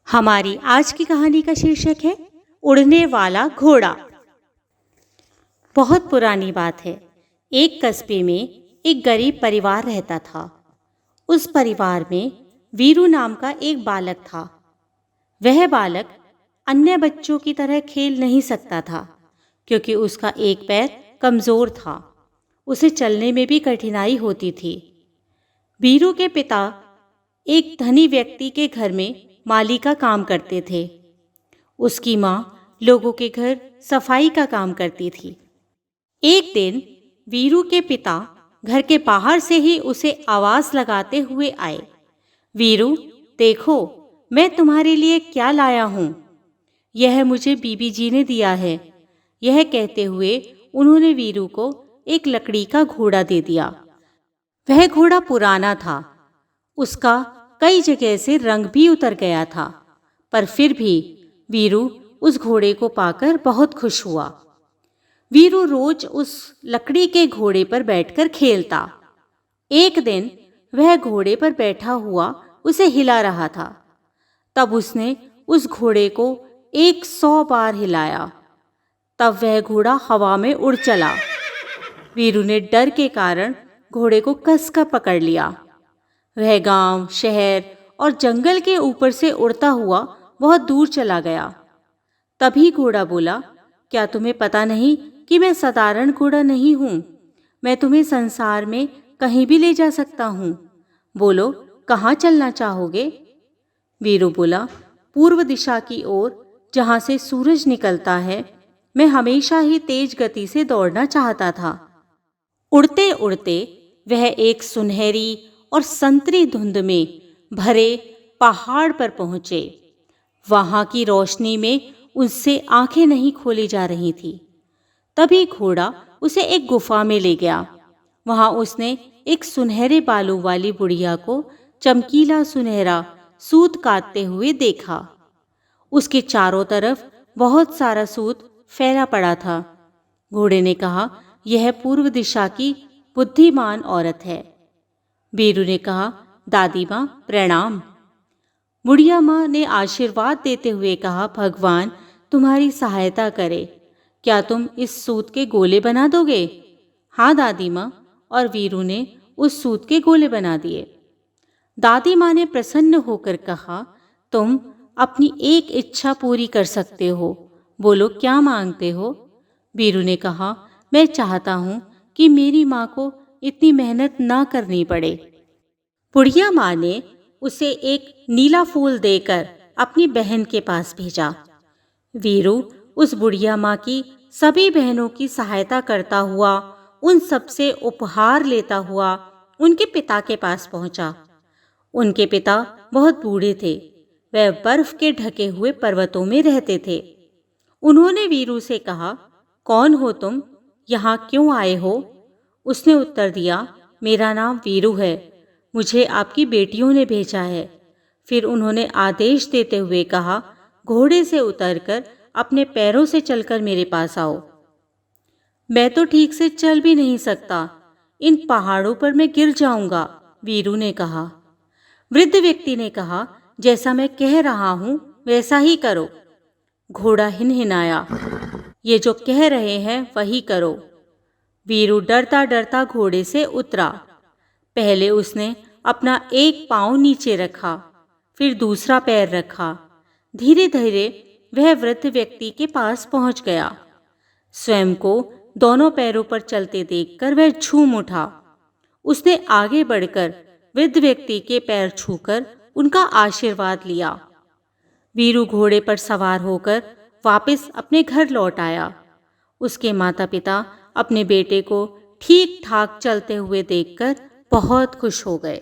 हमारी आज की कहानी का शीर्षक है उड़ने वाला घोड़ा। बहुत पुरानी बात है। एक कस्बे में एक गरीब परिवार रहता था। उस परिवार में वीरू नाम का एक बालक था। वह बालक अन्य बच्चों की तरह खेल नहीं सकता था क्योंकि उसका एक पैर कमजोर था। उसे चलने में भी कठिनाई होती थी। वीरू के पिता एक धनी व्यक्ति के घर में माली का काम करते थे। उसकी माँ लोगों के घर सफाई का काम करती थी। एक दिन वीरू के पिता घर के बाहर से ही उसे आवाज लगाते हुए आए, वीरू देखो, मैं तुम्हारे लिए क्या लाया हूँ। यह मुझे बीबी जी ने दिया है। यह कहते हुए उन्होंने वीरू को एक लकड़ी का घोड़ा दे दिया। वह घोड़ा पुराना था। उसका कई जगह से रंग भी उतर गया था, पर फिर भी वीरू उस घोड़े को पाकर बहुत खुश हुआ। वीरू रोज उस लकड़ी के घोड़े पर बैठकर खेलता। एक दिन वह घोड़े पर बैठा हुआ उसे हिला रहा था। तब उसने उस घोड़े को 100 बार हिलाया। तब वह घोड़ा हवा में उड़ चला। वीरू ने डर के कारण घोड़े को कसकर पकड़ लिया। वह गांव, शहर और जंगल के ऊपर से उड़ता हुआ बहुत दूर चला गया। तभी घोड़ा बोला, क्या तुम्हें पता नहीं कि मैं साधारण घोड़ा नहीं हूँ? मैं तुम्हें संसार में कहीं भी ले जा सकता हूँ। बोलो, कहाँ चलना चाहोगे? वीरू बोला, पूर्व दिशा की ओर, जहाँ से सूरज निकलता है। मैं हमेशा ही तेज गति से दौड़ना चाहता था। उड़ते उड़ते वह एक सुनहरी और संतरी धुंध में भरे पहाड़ पर पहुंचे। वहां की रोशनी में उससे आंखें नहीं खोली जा रही थी। तभी घोड़ा उसे एक गुफा में ले गया। वहां उसने एक सुनहरे बालों वाली बुढ़िया को चमकीला सुनहरा सूत काटते हुए देखा। उसके चारों तरफ बहुत सारा सूत फैला पड़ा था। घोड़े ने कहा, यह पूर्व दिशा की बुद्धिमान औरत है। वीरू ने कहा, दादी माँ प्रणाम। बुढ़िया माँ ने आशीर्वाद देते हुए कहा, भगवान तुम्हारी सहायता करे। क्या तुम इस सूत के गोले बना दोगे? हाँ दादी माँ। और वीरू ने उस सूत के गोले बना दिए। दादी माँ ने प्रसन्न होकर कहा, तुम अपनी एक इच्छा पूरी कर सकते हो। बोलो, क्या मांगते हो? वीरू ने कहा, मैं चाहता हूँ कि मेरी माँ को इतनी मेहनत ना करनी पड़े। बुढ़िया माँ ने उसे एक नीला फूल देकर अपनी बहन के पास भेजा। वीरू उस बुढ़िया माँ की सभी बहनों की सहायता करता हुआ, उन सबसे उपहार लेता हुआ उनके पिता के पास पहुंचा। उनके पिता बहुत बूढ़े थे। वह बर्फ के ढके हुए पर्वतों में रहते थे। उन्होंने वीरू से कहा, कौन हो तुम? यहाँ क्यों आए हो? उसने उत्तर दिया, मेरा नाम वीरू है। मुझे आपकी बेटियों ने भेजा है। फिर उन्होंने आदेश देते हुए कहा, घोड़े से उतरकर अपने पैरों से चलकर मेरे पास आओ। मैं तो ठीक से चल भी नहीं सकता। इन पहाड़ों पर मैं गिर जाऊंगा, वीरू ने कहा। वृद्ध व्यक्ति ने कहा, जैसा मैं कह रहा हूं वैसा ही करो। घोड़ा हिनहिनाया, ये जो कह रहे हैं वही करो। वीरू डरता डरता घोड़े से उतरा। पहले उसने अपना एक पांव नीचे रखा, फिर दूसरा पैर रखा। धीरे धीरे वह वृद्ध व्यक्ति के पास पहुंच गया। स्वयं को दोनों पैरों पर चलते देखकर वह झूम उठा। उसने आगे बढ़कर वृद्ध व्यक्ति के पैर छूकर उनका आशीर्वाद लिया। वीरू घोड़े पर सवार होकर वापस अपने घर लौट आया। उसके माता पिता अपने बेटे को ठीक ठाक चलते हुए देखकर बहुत खुश हो गए।